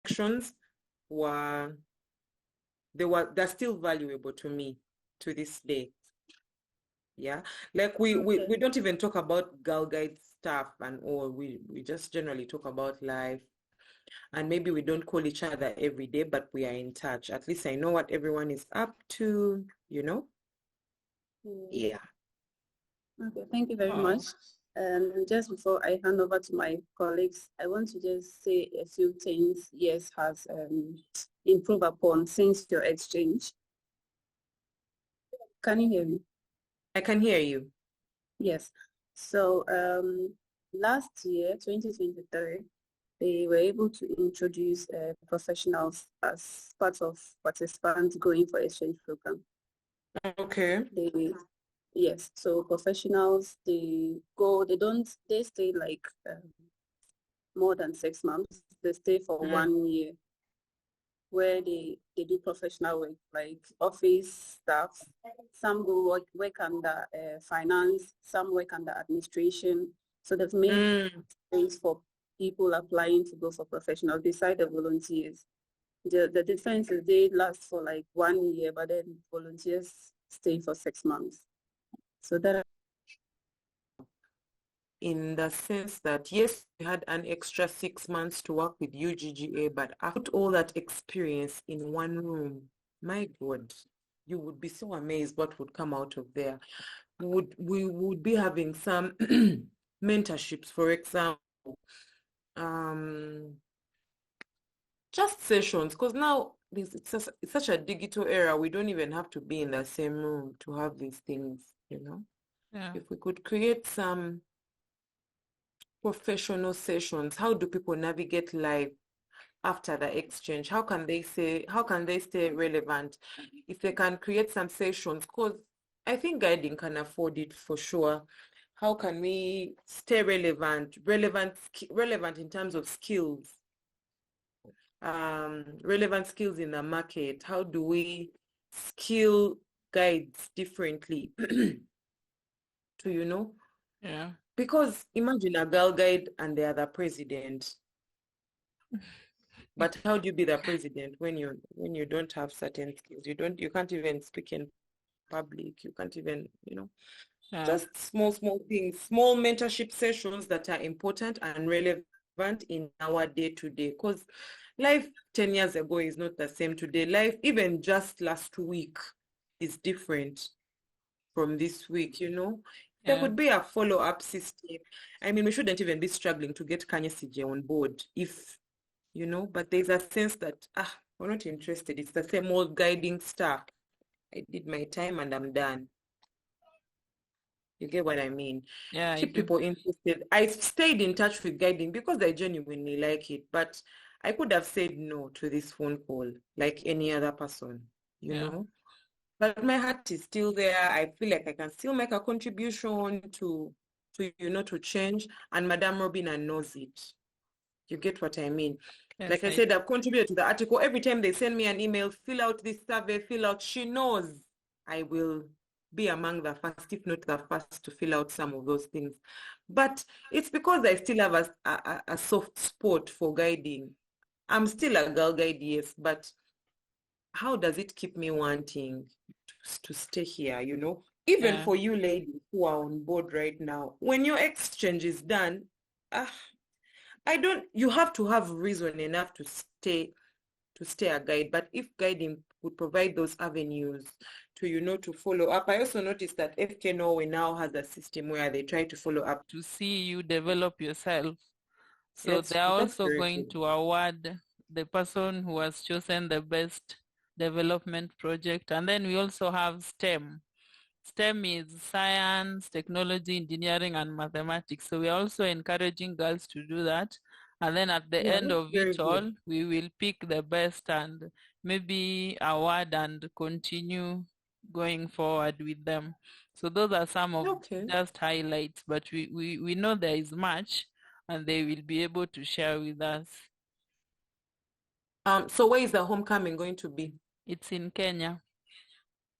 connections they're still valuable to me to this day. Yeah, like we don't even talk about Girl Guide stuff and all. We just generally talk about life, and maybe we don't call each other every day, but we are in touch. At least I know what everyone is up to, you know? Yeah. Okay, thank you very much. And just before I hand over to my colleagues, I want to just say a few things YESS has improved upon since your exchange. Can you hear me? I can hear you. Yes. So last year, 2023, they were able to introduce professionals as part of participants going for exchange program. Okay. Yes, so professionals, they stay like more than 6 months. They stay for 1 year where they do professional work like office staff. Some go work under finance, some work under administration. So they've made space for people applying to go for professional beside the volunteers. The difference is they last for like 1 year, but then volunteers stay for 6 months. So that in the sense that, yes, we had an extra 6 months to work with UGGA, but I put all that experience in one room. My God, you would be so amazed what would come out of there. We would be having some mentorships, for example, just sessions, because now it's such a digital era. We don't even have to be in the same room to have these things, you know? Yeah. If we could create some professional sessions, how do people navigate life after the exchange? How can they stay relevant? If they can create some sessions, because I think guiding can afford it for sure. How can we stay relevant in terms of skills, relevant skills in the market? How do we skill guides differently to, you know? Yeah. Because imagine a girl guide and they are the president. But how do you be the president when you don't have certain skills? You can't even speak in public. You can't even, you know, just small things, small mentorship sessions that are important and relevant in our day-to-day. Because life 10 years ago is not the same today. Life, even just last week, is different from this week, you know. There could be a follow-up system. I mean, we shouldn't even be struggling to get Kanye CJ on board if, you know, but there's a sense that, we're not interested. It's the same old guiding stuff. I did my time and I'm done. You get what I mean? Yeah, Keep people interested. I stayed in touch with guiding because I genuinely like it, but I could have said no to this phone call like any other person, you know? But my heart is still there. I feel like I can still make a contribution to you know, to change. And Madame Robina knows it. You get what I mean? Yes, like I said, I've contributed to the article. Every time they send me an email, fill out this survey, she knows I will be among the first, if not the first, to fill out some of those things. But it's because I still have a soft spot for guiding. I'm still a girl guide, yes, but how does it keep me wanting to stay here, you know? Even for you ladies who are on board right now, when your exchange is done, you have to have reason enough to stay a guide. But if guiding would provide those avenues to, you know, to follow up. I also noticed that FK Norway now has a system where they try to follow up. To see you develop yourself. So they're also going to award the person who has chosen the best development project. And then we also have STEM. STEM is science, technology, engineering, and mathematics. So we're also encouraging girls to do that. And then at the end of it all, we will pick the best and maybe award and continue going forward with them. So those are some of just highlights, but we know there is much and they will be able to share with us. So where is the homecoming going to be? It's in Kenya.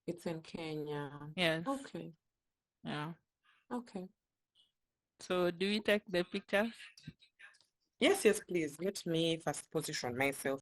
It's in Kenya. Yes. Okay. Yeah. Okay. So do we take the pictures? Yes, yes, please. Let me first position myself